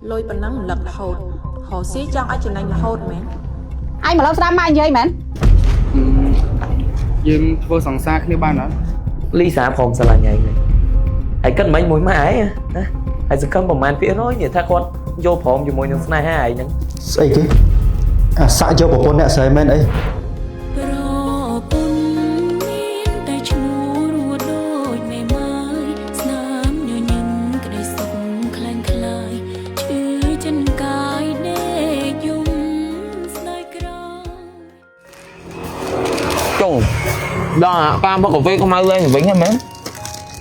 lôi bắn nắng lật hột họ xí trong ai trên anh là hột mến anh mà lâu sao mai vậy mến dương vô sòng xa khi ban đó lý xã phòng sao là nhảy này hãy cân mấy mũi má ấy hãy sự cân bằng màn phía nói như tha con vô phòng dù mùi nước này hai nhắn xây chứ xã cho bộ con nè xây men ấy chung đó cam cà phê không ai lên thì vĩnh em mến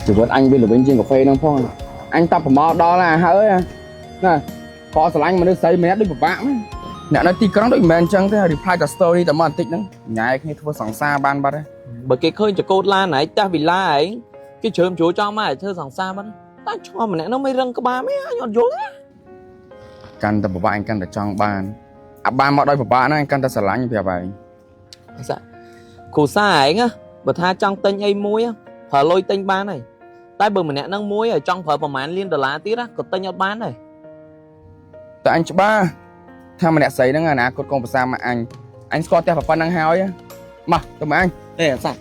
chỉ với anh bên là bên trên cà phê đang phong anh tập mò đó là hơi nè có sờ anh mà nó xây mét đi một bạn nè nó tí cắn đôi men chẳng thế reply cả story tầm màn tích nữa nhảy khi thua sòng xa ban bắt đấy bởi cái khơi cho cô la này ta vì la ấy cái chớm chúa cho mà thơ sòng xa bắt ta cho mà nè nó mới răng có ba mấy nhọn vô căn tập bạn căn tập trong ban ban mọi đôi một bạn anh căn tập sờ lạnh như vậy dạ cô xa ấy á bà tha trong tên ấy muối á phở lôi tên bán này tay bờ mình nè nâng muối ở trong phở mà liên đờ lá tít á còn tên nhọt bán này tại anh ba theo mà nè xây nó nghe nè con sao mà anh score theo phần năng hao á mà tụi anh ê sao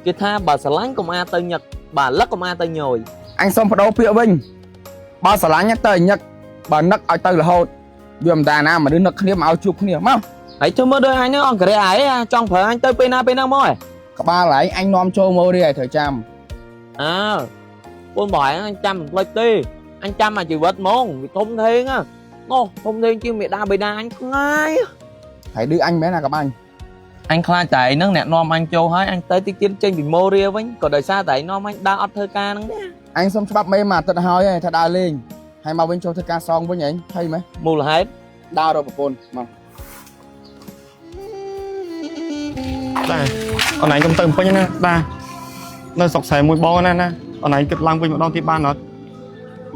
cái tha bà sờ lánh công a tên nhật bà lắc công a tên nhồi anh xong vào đâu phía vinh ba sờ lánh nhắc tới nhật bà nấc ai tới là hột viêm đà nam mà đứa nấc kia mà ao chụp kia mau ấy cho mơ đôi anh nó cái ấy trong phở anh tới pena môi các ba lại anh nom cho mô đi thời trăm à con bỏi anh chăm lấy ti anh chăm mà chỉ vật môn vì thông thiên á thông thiên chứ mẹ đa bề đa anh không ai phải đưa anh bé nào các anh khai tại nó nè nom anh châu hết anh tới tiết trên bị mô ria với còn đời xa tại nom anh đa ọt thơ ca nó anh xong cho bắp mê mà thật hỏi thật đa lên hay mau bên châu thơ ca xong với nhỉ thấy mấy mù là hết đau đâu một mà đây ở này trong tầng bao nhiêu nè đây nơi sọc xài mùi bò nè nè ở này kịch lang vinh một đòn tiếp ban nữa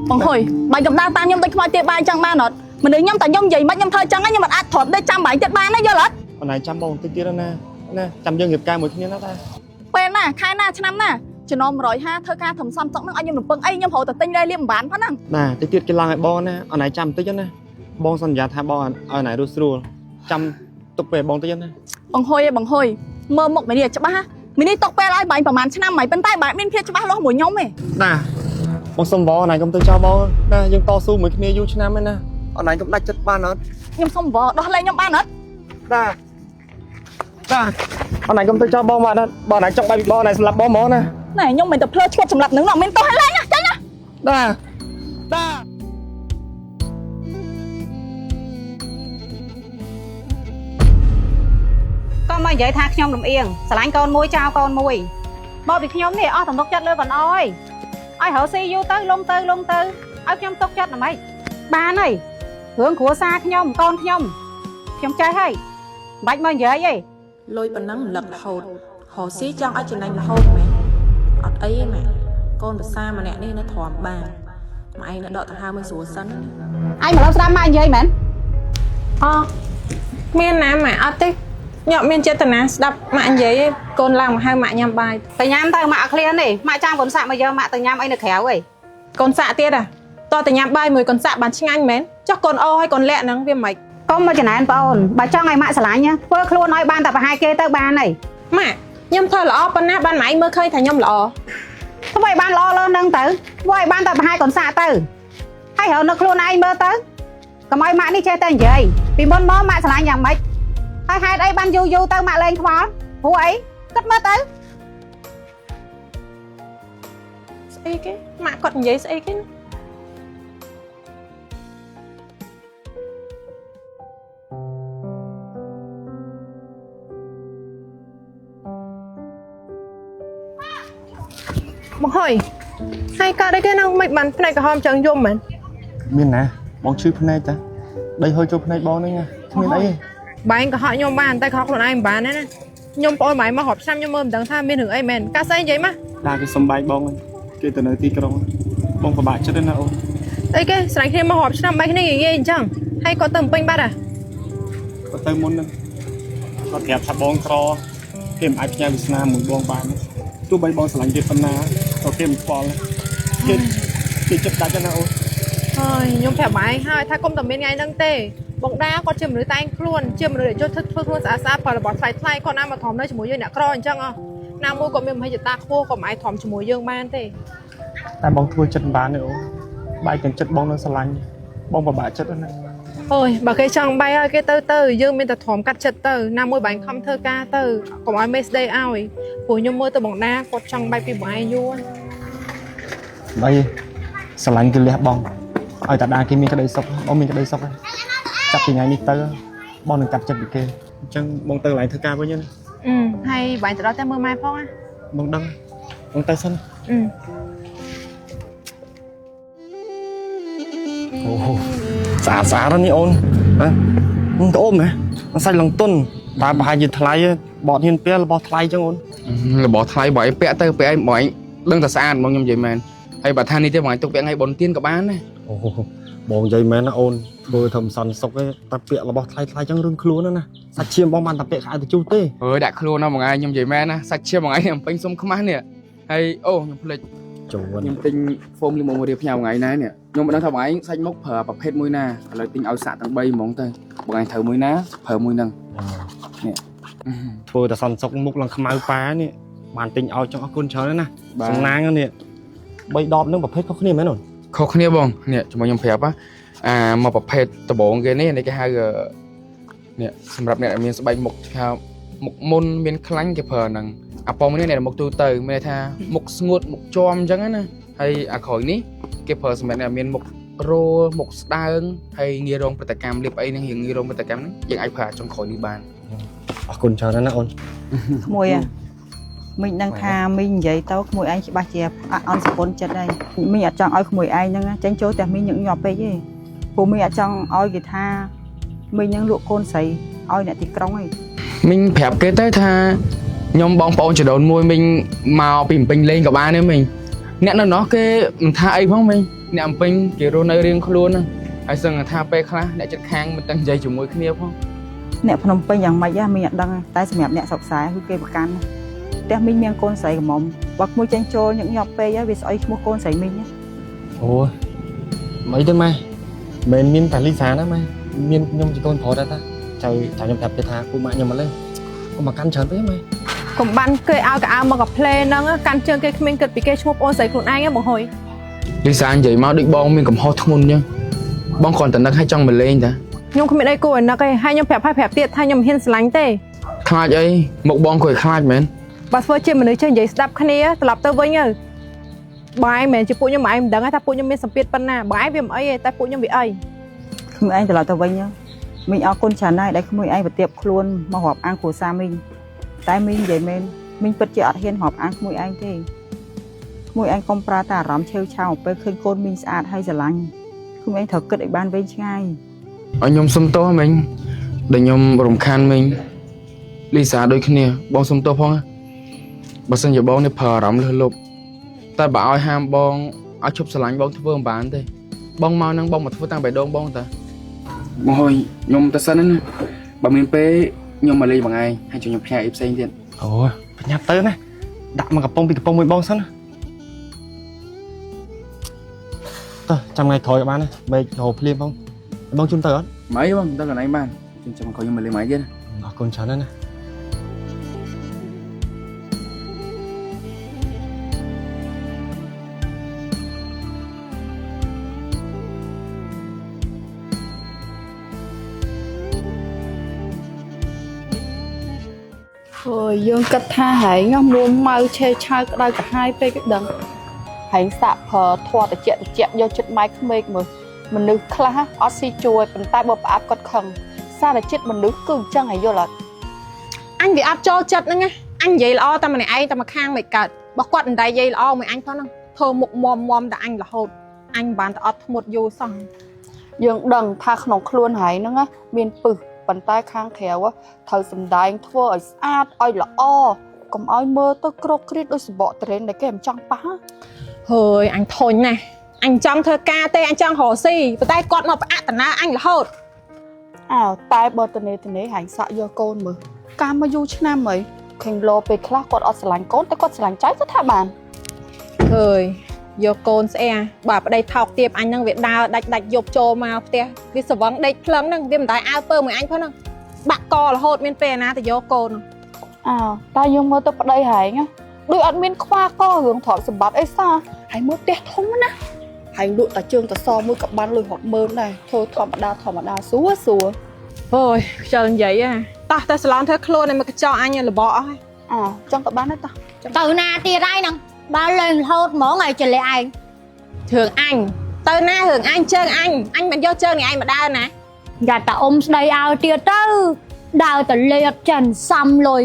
bằng hồi bài cầm đa ta nhom tay khoai tiệp bài chẳng ba nọt mình đừng nhom tại nhom gì mất nhom thời chẳng á nhưng mà ăn thọt đây trăm bảy tiệp ba nó vô lết ở này trăm bông tiếp nè nè trăm dân nghiệp ca một thiên nó ta quen nè khai nè năm nè chỉ nom rồi ha thơ ca thầm xăm sống nó anh nhom được bưng ấy nhom hồ từ tinh đây liêm bán phát năng nè tiếp cái lang này bò nè ở này trăm tới nè bông sân giá tha bò ở này đu sưu trăm tục về bông tới nè bằng hồi mơ mộng mày đi cho ba mình đi tộc pe lại bảyประมาณ năm mày bên tay bảy bên kia cho ba lo mùi nhom mày nè bông sông bò này công ty cho bò nè dân to su mấy kia du năm nè ở này cũng đặt chất ban nữa nhom xong vợ đó lên nhom ba nữa nè nè ở này công ty cho bò mà nè bò này trong bài bò này làm bò mỏ nè này nhom mình tập lơ chuột sầm lập nướng lòng bên to hay lên nhá tránh nhá nè nè con mà vậy tha nhom đùm yên sờ lạnh con muối trao con muối bao việc nhom này thằng tóc chất lên còn oi ai hở si vô tới lông tư ai nhom tóc chất là mấy ba này hướng của xa nhom con nhom trai hay bạch mà vậy lôi bắn nắng lật hột họ xí trong ai trên anh là hột mẹ ọt ấy mẹ con bật xa mà nè đi nó thòm bà mà anh đã đợi thằng 20 số sân anh mà lâu sao mai vậy mến miền Nam mà ở tích nhọ miền chết tận đập mạng giấy con làm hai mạng nhầm bài từ nhám tao mạ clear này mạ trang còn sạ bây giờ mạ từ nhám anh được khéo rồi con xạ tiết à to từ nhầm bài 10 con xạ bán chính anh mến chắc con ô hay còn lẹ nắng viêm mạch con mà chỉ này anh ôn bà cho ngày mạ sả lái nhá phơi luôn nói ban tập hai kê tới ba này mà nhầm thôi là ban nát ban máy mới khơi thành nhầm lọ không phải ban lo lên nâng tử vậy ban tập hai còn xạ tử hay hở nó luôn anh mơ tới còn mọi mạ đi chơi tên gì vì muốn mơ mạ sả lái nhầm mấy hai đây ban du tới mạ lên không hú ấy cất mơ tới xây cái mạ còn giấy xây cái một hồi hai ca đấy cái năng mạch bắn này cả hôm chẳng dùng mình miền nè bóng chữ này ta đây hơi chụp này bò nữa nha miền ấy bạn có hỏi nhôm bàn tay khó còn ai bán đấy nè nhôm ôi máy mà họp xăm nhôm mơm đằng tham bên hưởng ấy men ca xây vậy mà đa cái sông bay bông kia từ nơi ti cái bông của bạn chất đến nào đây cái sáng khi mà họp xăm bay cái này ghê chẳng hay có tầm pin bát à có tới môn nữa có kẹp tháp bông cro kem ai phía Việt Nam một bông bàn tu bay bông sành Việt Nam có kem phò kia chất đá cho nào ហើយខ្ញុំប្រាប់បងឯងហើយថាកុំតែមានថ្ងៃហ្នឹងទេបងដាគាត់ជាមនុស្សតែងខ្លួនជាមនុស្សដែលចូលធ្វើខ្លួនស្អាតស្អាតផលរបស់ថ្លៃថ្លៃគាត់ណាមកធំនៅជាមួយយើងអ្នកក្រអញ្ចឹងណាមួយគាត់មានមហិច្ឆតាខ្ពស់គាត់មិនអាចធំជាមួយយើងបានទេ តែបងធ្វើចិត្តបានទេអូបែកទាំងចិត្តបងនឹងស្រឡាញ់បងពិបាកចិត្តណា អូយបើគេចង់បែកឲ្យគេទៅយើងមានតែធំកាត់ចិត្តទៅណាមួយបងខំធ្វើការទៅកុំឲ្យមេស្ដីឲ្យព្រោះខ្ញុំមើលទៅបងដាគាត់ចង់បែកពីបងឯងយូរ បីស្រឡាញ់គឺលះបងឲ្យតាដាគេមានក្តីសុខបងមានក្តីសុខហើយចាប់ពីថ្ងៃនេះទៅបងនឹងកាត់ចិត្តពីគេអញ្ចឹងបងទៅកន្លែងធ្វើការវិញណា ហើយបងទៅដល់តែមើលម៉ែផងណា បងដឹងបងទៅសិនអូស្អាតស្អាតនេះអូនហ្នឹងទៅអ៊ំណាមិនសាច់ឡងទុនតែប្រហែលជាថ្លៃបត់ហ៊ានពេលរបស់ថ្លៃចឹងអូនរបស់ថ្លៃបើឯងពាក់ទៅពាក់ឯងបើឯងដឹងតែស្អាតហ្មងខ្ញុំនិយាយមែនហើយបើថានេះទេបងឯងទុកពាក់ថ្ងៃបុណ្យទានក៏បានដែរអូបងនិយាយមែនណាអូនធ្វើធ្វើមិនសន្តិសុខទេតែពាក់របស់ថ្លៃថ្លៃចឹងរឿងខ្លួនណាសាច់ឈាមបងបានតែពាក់ខោទៅជុះទេអើយដាក់ខ្លួនណាបងឯងខ្ញុំនិយាយមែនណាសាច់ឈាមបងឯងអំពេញសុំខ្មាស់នេះហើយអូខ្ញុំភ្លេចចូលខ្ញុំទិញហ្វូមលីម៉ូមករៀបផ្ញើបងឯងណានេះខ្ញុំមិនដឹងថាបងឯងសាច់មុខប្រើប្រភេទមួយណាឥឡូវទិញឲ្យសាក់ទាំង3ហ្មងទៅបងឯងត្រូវមួយណាប្រើមួយហ្នឹងនេះធ្វើតែសន្តិសុខមុខឡើងខ្មៅប៉ានេះបានទិញឲ្យចង់អរគុណច្រើនណាសំណាងនេះ3ដបហ្នឹងប្រភេទខុសគ្នាមែនអូនខុសគ្នាបងនេះជាមួយខ្ញុំប្រាប់មកប្រភេទដំបងគេនេះគេហៅនេះសម្រាប់អ្នកដែលមានស្បែកមុខថាមុខមុនមានខ្លាញ់គេប្រើហ្នឹងអាប៉ងនេះអ្នកមុខទូទៅមានន័យថាមុខស្ងួតមុខជាំអញ្ចឹងណាហើយអាក្រោយនេះគេប្រើសម្រាប់អ្នកមានមុខរោមុខស្ដើងហើយងាយរងប្រតិកម្មលៀបអីហ្នឹងរៀងងាយរងប្រតិកម្មហ្នឹងយើងអាចប្រើចុងក្រោយនេះបានអរគុណច្រើនណាស់អូនក្មួយមិញដឹងថាមីងនិយាយទៅក្មួយឯងច្បាស់ជាអន់សពុនចិត្តហើយមីងអត់ចង់ឲ្យក្មួយឯងហ្នឹងចេញចូលតែមីងញឹកញាប់ពេកទេព្រោះមីងអត់ចង់ឲ្យគេថាមីងហ្នឹងលក់កូនស្រីឲ្យអ្នកទីក្រុងឯងមីងប្រាប់គេទៅថាខ្ញុំបងប្អូនចដូនមួយមីងមកពីពេញលេងក៏បានដែរមីងអ្នកនៅនោះគេមិនថាអីផងមីងអ្នកពេញគេរស់នៅរៀងខ្លួនហ្នឹងហើយសឹងថាពេលខ្លះអ្នកចិត្តខាងមិនដឹងនិយាយជាមួយគ្នាផងអ្នកភ្នំពេញយ៉ាងម៉េចមីងអត់ដឹងតែសម្រាប់អ្នកស្រុកខ្សែគឺគេប្រកាន់ផ្ទះមីងមានកូនស្រីកំមុំបើក្មួយចេញចូលញឹកញាប់ពេកហើយវាស្អុយឈ្មោះកូនស្រីមីងអូមិនទេម៉ែមិនមានតែលីសាណាម៉ែមានខ្ញុំជាកូនប្រុសដែរតាចៅខ្ញុំប្រាប់គេថាពូម៉ាក់ខ្ញុំមកលេងកុំមកកាន់ច្រើនពេកម៉ែកុំបានគេឲ្យកៅអៅមកកាផ្លេហ្នឹងកាន់ជើងគេគ្មានគិតពីគេឈ្មោះបងស្រីខ្លួនឯងបងហុយលីសានិយាយមកដូចបងមានកំហុសធ្ងន់អញ្ចឹងបងគ្រាន់តែនឹកឲ្យចង់មកលេងតាខ្ញុំគ្មានអីគួរឲ្យនឹកទេហើយខ្ញុំប្រាប់ទៀតថាខ្ញុំមិនហ៊ានស្រឡាញ់ទេខ្លាចអីមកបងគួរឲ្យខ្លាចមែនបើធ្វើជាមនុស្សចេះនិយាយស្ដាប់គ្នាត្រឡប់ទៅវិញទៅបងឯងមិនជាពួកខ្ញុំមិនឯងមិនដឹងថាពួកខ្ញុំមានសម្ពាធប៉ុណ្ណាបងឯងវាមិនអីទេតែពួកខ្ញុំវាអីក្មួយឯងត្រឡប់ទៅវិញមីងអរគុណច្រើនណាស់ដែលក្មួយឯងប្រទៀបខ្លួនមករាប់អានគ្រួសារមីងតែមីងនិយាយមែនមីងពិតជាអត់ហ៊ានរាប់អានក្មួយឯងទេក្មួយឯងកុំប្រើតែអារម្មណ៍ឆេវឆាវពេលឃើញកូនមីងស្អាតហើយស្រឡាញ់ក្មួយឯងត្រូវគិតឲ្យបានវែងឆ្ងាយឲ្យខ្ញុំសុំទោសមីងដែលខ្ញុំរំខានមីងលីសាដូចគ្នាបងសុំទោសផងបើសិនជាបងនេះប្រើអារម្មណ៍លើសលប់តែបើឲ្យហាមបងឲ្យជប់ស្រឡាញ់បងធ្វើមិនបានទេបងមកនឹងបងមកធ្វើតាំងបេះដូងបងតាបងហើយខ្ញុំទៅសិនណាបើមានពេលខ្ញុំមកលេងបងឯងហើយជួយខ្ញុំផ្ញើអីផ្សេងទៀតអូប្រញាប់ទៅណាដាក់មកកំប៉ុងពីកំប៉ុងមួយបងសិនណាតើចាំថ្ងៃក្រោយក៏បានដែរមេឃរោភ្លៀងបងជុំទៅអត់មិនអីបងទៅកន្លែងបានចាំក្រោយខ្ញុំមកលេងមកទៀតអរគុណច្រើនណាអូយយើងគិតថាហែងមួម៉ៅឆេឆៅក្តៅកាហាយពេកដឹងហែងសាក់ប្រើធាត់តិចយកចិត្តម៉ែក្មេកមើលមនុស្សខ្លះអត់ស៊ីជួយប៉ុន្តែបើប្រអាប់គាត់ខឹងសារចិត្តមនុស្សគឺអញ្ចឹងឲ្យយល់អត់អញវាអត់ចូលចិត្តហ្នឹងណាអញនិយាយល្អតែម្នាក់ឯងតែមកខាងមិនកើតបើគាត់មិនដែរនិយាយល្អមួយអញផងហ្នឹងធ្វើមុខមមតែអញរហូតអញបានតែអត់ធ្មត់យូរសោះយើងដឹងថាក្នុងខ្លួនហែងហ្នឹងមានពឹសប៉ុន្តែខាងក្រៅត្រូវសម្ដែងធ្វើឲ្យស្អាតឲ្យល្អកុំឲ្យមើលទៅក្រកគ្រៀតដូចសបកត្រេនដែលគេមិនចង់ប៉ះហើយអញធុញណាស់អញចង់ធ្វើការទេអញចង់រកស៊ីប៉ុន្តែគាត់មកផ្អាកតាណាអញរហូតអើតែបើតនេហែងសាក់យកកូនមើលកាលមកយូរឆ្នាំហើយឃើញលោពេលខ្លះគាត់អត់ស្រឡាញ់កូនតែគាត់ស្រឡាញ់ចៅគាត់ថាបានហើយ យកកូនស្អីបើប្តីថោកទៀបអញហ្នឹងវាដើរដាច់យកចូលមកផ្ទះវាស្វឹងដេកផ្លឹងហ្នឹងវាមិនដែរអើពើមួយអញផងហ្នឹងបាក់ករហូតមានពេលណាទៅយកកូន តើយើងមើលទៅប្តីហែងដូចអត់មានខ្វះករឿងទ្រព្យសម្បត្តិអីសោះហើយមើលផ្ទះធំណាហើយលក់តែជើងតសមួយក៏បានលុយ100,000ដែរធ្វើធម្មតាសួរអូយខ្ជិលនិយាយតោះតែសាឡនធ្វើខ្លួនឲ្យមកកញ្ចក់អញលបអស់ហើយ ចង់ក៏បានដែរតោះ ទៅណាទៀតហើយហ្នឹងបើលេងរហូតហ្មងឲ្យចលេឯង រឿងអញទៅណារឿងអញជើងអញមិនយកជើងនេះឯងមកដើរណា យ៉ាតាអ៊ំស្ដីឲ្យទៀតទៅដើរទៅលេបចិនសំលុយ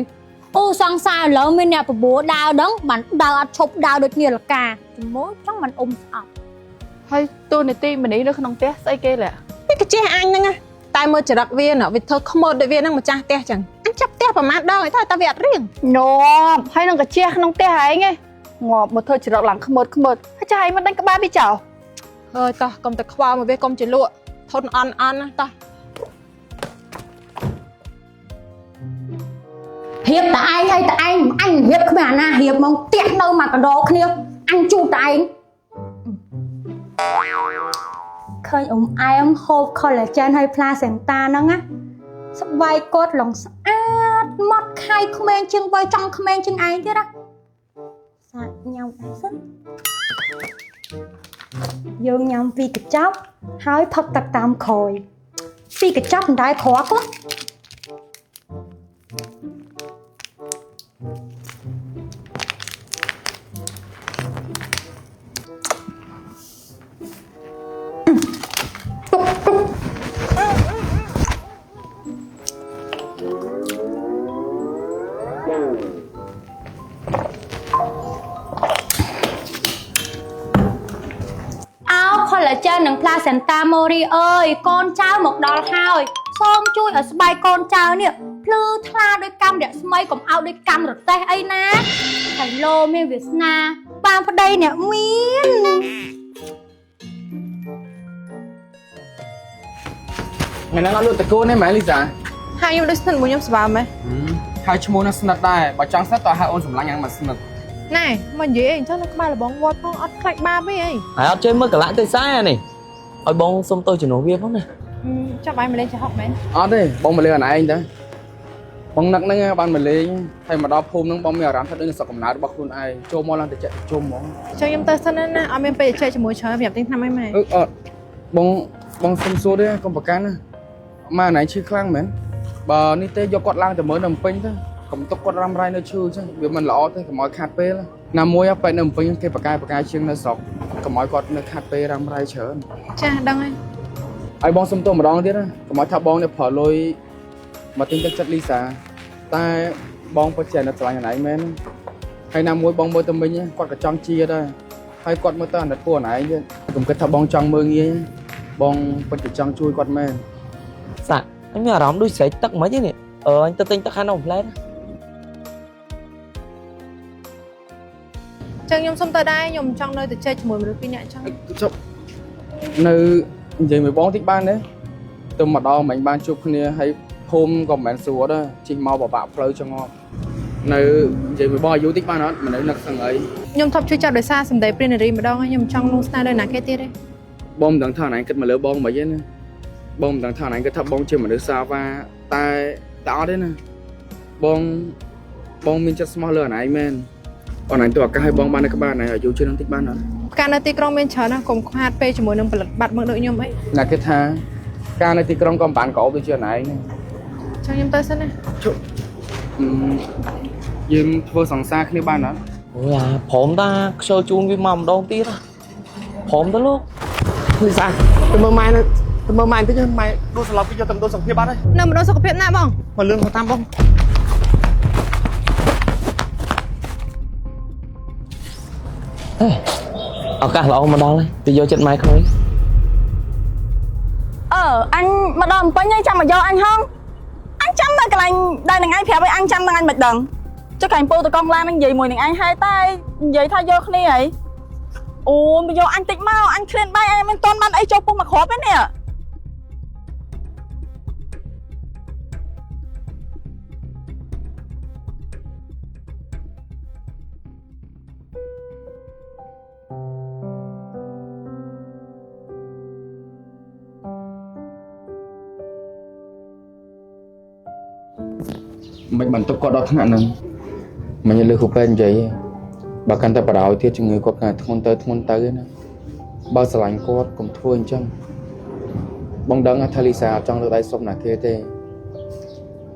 អូសង្សារឥឡូវមានអ្នកបបួរដើរដឹងបានដើរអត់ឈប់ដើរដូចនាឡិកាជាមួយចង់មិនអ៊ំស្អប់ ហើយតួនាទីម្នេះនៅក្នុងផ្ទះស្អីគេលែ វាកចេះអញហ្នឹងតែមើលចរិតវាវាធ្វើខ្មោចដូចវាហ្នឹងម្ចាស់ផ្ទះចឹងអញចាប់ផ្ទះប្រហែលដងហើយតែវាអត់រៀង ញាប់ហើយនឹងកាជះក្នុងផ្ទះហែងងាប់មកធ្វើច្រកឡើងខ្មើតហើយចាស់ឯងមិនដេញក្បាលវាចោល អើយតោះកុំតែខ្វល់មកវាកុំជាលក់ធន់អន់ណាតោះ ហៀបតែឯងហើយតែឯងអញហៀបគ្មានអាណាហៀបមកផ្ទះនៅមកកណ្ដោគ្នាអញជួតែឯងឃើញអ៊ំអែមហូប collagen ហើយ placenta ហ្នឹងណាស្បែកគាត់ឡងស្អាតម៉ត់ខៃក្មេងជាងវ័យចង់ក្មេងជាងឯងទៀតណាសាច់ញ៉ាំអីសិនយើងញ៉ាំពីកញ្ចប់ហើយផឹកទឹកតាមក្រោយពីកញ្ចប់មិនដែរក្រក់ទេ collagen និង placenta mori អើយកូនចៅមកដល់ហើយសូមជួយឲ្យស្បែកកូនចៅនេះភ្លឺថ្លាដោយកាំរស្មីកុំឲ្យដោយកាំរទេះអីណាហើយលោមានវាសនាបានប្តីអ្នកមាន ថ្ងៃហ្នឹងអត់លក់តកូនទេម៉ែលីសា ហើយខ្ញុំដូចស្និទ្ធមួយខ្ញុំស្វាមែន ហើយឈ្មោះនឹងស្និទ្ធដែរបើចង់ស្និទ្ធតើហៅអូនសម្លាញ់យ៉ាងមកស្និទ្ធ ណែមកនិយាយអីអញ្ចឹងនៅក្បែរលបងវត្តផងអត់ខ្លាចបាបទេអី ហើយអត់ចេះមើលកលៈទេសៈនេះឲ្យបងសុំទោសជំនួសវាផងណា ចាប់ឯងមកលេងចាហុកមែន អត់ទេបងមកលេងអនឯងទៅបងនឹកហ្នឹងបានមកលេងហើយមកដល់ភូមិហ្នឹងបងមានអារម្មណ៍ថាដូចស្រុកកំណើតរបស់ខ្លួនឯងចូលមកឡើងទៅចិត្តជុំហ្មង អញ្ចឹងខ្ញុំទៅសិនណាអត់មានពេលជែកជាមួយច្រើនប្រាប់ទិញថ្នាំអីម៉ែ អត់បងសុំសួរទេកុំប្រកាន់ណាម៉ែអនឯងឈឺខ្លាំងមែនបើនេះទេយកគាត់ឡើងទៅមើលនៅភ្នំពេញទៅកុំទុកគាត់រ៉ាំរ៉ៃនៅឈឺអញ្ចឹងវាមិនល្អទេកុំឲ្យខាត់ពេលណាមួយពេទ្យនៅភ្នំពេញគេប្រកាយជាងនៅស្រុកកុំឲ្យគាត់នៅខាត់ពេលរ៉ាំរ៉ៃច្រើន ចាដឹងហើយ ឲ្យបងសុំទោសម្ដងទៀតណាកុំឲ្យថាបងនេះប្រើលុយមកទិញទឹកចិត្តលីសាតែបងពិតជានៅស្រឡាញ់អនឯងមែនហើយណាមួយបងមើលទៅមិញគាត់ក៏ចង់ជាដែរហើយគាត់មើលទៅអាណិតពួកអនឯងទៀតកុំគិតថាបងចង់មើលងាយបងពិតជាចង់ជួយគាត់មែន សាក់អញមានអារម្មណ៍ដូចស្រែកទឹកមិនហ្នឹងនេះអញទៅទិញទឹកខាងនោះផ្លែណា ចឹងខ្ញុំសុំទៅដែរខ្ញុំចង់នៅទៅជែកជាមួយមនុស្សពីរនាក់អញ្ចឹង ចុះនៅនិយាយមួយបងតិចបានទេទៅម្ដងមិញបានជួបគ្នាហើយភូមិក៏មិនមែនស្រួលដែរជិះមកបបាក់ផ្លូវចង្អប់នៅនិយាយមួយបងអាយុតិចបានអត់មិននៅនឹកស្ងអី ខ្ញុំថប់ជួយចាប់ដោយសារសម្ដីព្រានារីម្ដងហើយខ្ញុំចង់នោះស្នេហ៍ដោយណាគេទៀតទេ បងមិនដឹងថាអនឯងគិតមកលើបងមិនទេណាបងមិនដឹងថាអនឯងគិតថាបងជាមនុស្សសាវ៉ាតែអត់ទេណាបងមានចិត្តស្មោះលើអនឯងមែនអនឯងទៅឱកាសឲ្យបងបាននៅក្បែរអនឯងអាយុជឿនបន្តិចបានអត់ ការនៅទីក្រុងមានច្រើនណាស់កុំខ្វាតពេលជាមួយនឹងផលិតបាត់មកដូចខ្ញុំអី ណាគិតថាការនៅទីក្រុងក៏មិនបានក្អោបដូចជាអនឯង ចឹងខ្ញុំទៅសិនណា យើងធ្វើសង្សារគ្នាបានអត់ អូយអាព្រមតាខ្ជិលជូនវាមកម្ដងទៀតព្រមទៅលោក លីសាទៅមើលម៉ែតិចម៉ែដួលសន្លប់គេយកទៅដួលសុខភាពបាត់ហើយ នៅម្ដងសុខភាពណាបង មកលឿនគាត់តាមបង ឱកាសល្អមកដល់ហើយទៅយកចិត្តម៉ែក្មួយ អញមកដល់ភ្នំពេញហើយចាំមកយកអញហងអញចាំនៅកន្លែងដែលនឹងឯងប្រាប់ឲ្យអញចាំនឹងអញមិនដឹងចុះកែងពូទៅកងឡាននឹងនិយាយមួយនឹងឯងហើយតែនិយាយថាយកគ្នាហីអូមកយកអញតិចមកអញឃ្លានបាយអញមិនទាន់បានអីចូលពុះមកគ្រាប់ទេនេះ mình bắn tốc có đó thằng năng mình lừa khúc bên vậy bà căn ta bà đào tiết cho người có cả thôn tới nữa bao giờ lạnh có cũng thua anh chăng bóng đắng thay Lisa trong lượt đáy sông là kia tê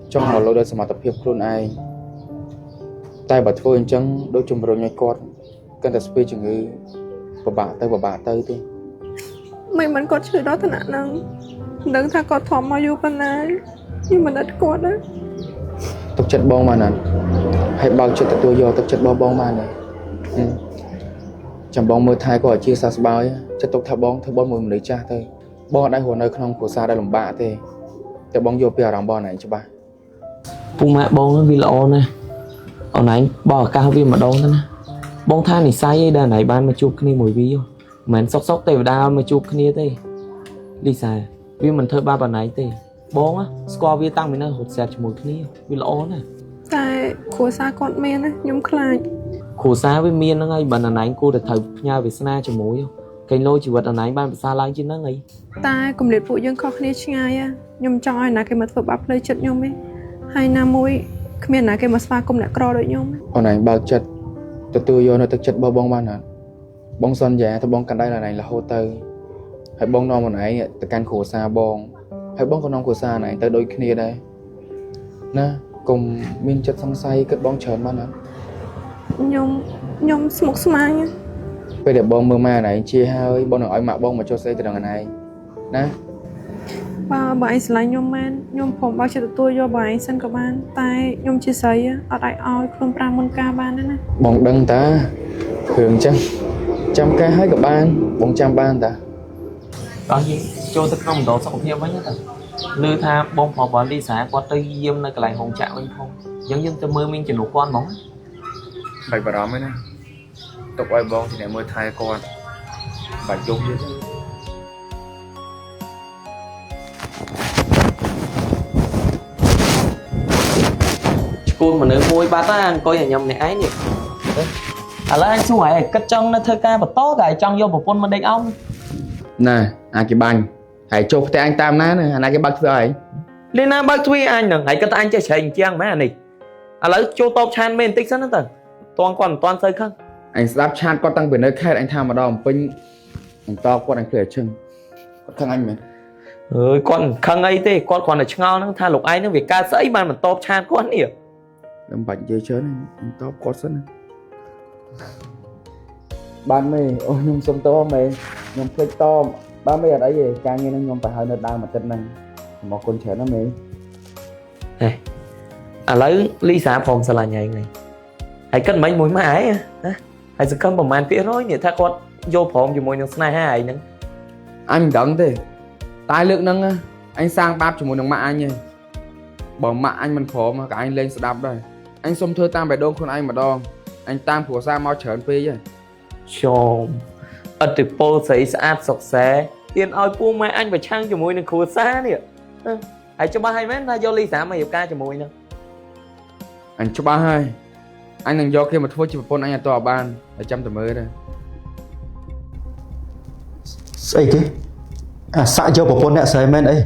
trong một lối đời mà tập hiệp luôn ai tay bà thua anh chăng đôi chung rồi nhai con căn ta speech cho người bà tới tê mình vẫn có chuyện đó thằng nạn năng đừng tha có thòm mà vô bên này nhưng mà đất có đó tập chất bong mà nè hãy bao chuyện tôi do tập chất bong mà nè chẳng bong mưa thai có ở chia xa bao ấy chất tộc thà bong mùi lấy cha thôi bong ở đây hồ nơi không của xa đây làm bạ thế để bong vô bèo đằng bong này cho ba phụ mẹ bong nó vì lọ nè ở này bò cao vì mà đón thế nè bong tha này sai đây này ban mà chụp cái mùi vi mà sóc tê đau mà chụp cái tê Lisa vì mình thơ ba bà này tê bong á score vi tăng mình nó hụt sẹt mùi cái vì lọ nè tại khổ xa con men á nhung khai khổ xa với miên nó ngay bà này cô để thử nhà về sna cho mối không cái lôi chỉ vật ở này ban xa láng trên nó ngay tại cùng liệt phụ dân khó khăn ngay á nhung cho ai là cái mật vật bắp lấy chất nhung ấy hai nam môi miền là cái mật pha cùng đã cro đôi nhung ở này bao chất tôi vô nó thực chất bao bong ban hả bong son giả tôi bong cạnh đây là này là hô tơ hãy bong non một này từ căn khổ xa bong hãy bong con non khổ xa này tới đôi kia đây nè cùng miên chất xăng say cất bong chởn ban hả nhung một smile nhá bây giờ bong mưa ma này chia hơi bong nói mà bong mà cho xây từ đằng này nè bà anh lại nhung man nhungผมbao giờ tôi vô bà anh xin các bạn tay nhung chia sẻ ở đây oi không pram môn ca ban đấy nè bong đăng ta thường trăm ca hết các bạn bong trăm ban ta đó gì cho tôi không đồ sọc thêm với nhất rồi lư tha bong phò bọn đi xả qua tây diêm nơi cái lại hồng trạng anh không giống như tôi mơ mình chỉ nụ con bóng phải vào đó mới nè tục ai bong thì này mới thay con bà chung như thế cô mà nếu môi ba ta ăn coi là nhầm này ấy nhỉ à là anh xuống ngoài cất trong nó thơ ca và to cái trong vô một con mình đánh ông nè cái bánh hãy chụp thì anh tam ná nè cái bác ấy lên na bác thuê anh đừng hãy cất anh chơi sành chiang mấy anh này à lấy cho top chan bên tích sẵn nó tầng toàn sơi không anh slap chan con tăng về nơi khác anh tham mà đo một pin anh to con anh khởi chân khăng anh mày con khăng ấy thế con còn là ngon nó tha lục ai nó việc ca sấy mà top chan con nhỉ làm bánh chơi chớn anh to có sẵn ban mày ôi nhung sông to mày nhung plek to ba mày ở đấy gì càng nghe nó nhung phải hơi nó đau mà chân năng một con trẻ nó mày này à lấy ly xả phòng sao là nhảy này hãy cất mấy mũi má ấy à hãy sẽ cân bằng màn phía rồi nhỉ tha con vô phòng dùng mùi nước này hai nữa anh đắng thế tai lượng nâng anh sang bắp cho một đồng mạ anh nhỉ bỏ mạ anh mình phổ mà cả anh lên sẽ đạp đây anh xông thưa tam bài đôn con anh mà đo anh tam của sao mau chởn phê vậy chôm ở từ po sấy sát sọc xé tiền ơi pu mai anh phải trang cho mùi nước khô xa nè hãy cho ba hai mét ra vô ly xả mà hiểu ca cho mùi nữa anh cho ba hai anh đừng do kia mà thua chỉ một con anh là to ban để chăm tầm mới đây Sao thế? À, xạ cho một con nè sấy men ấy.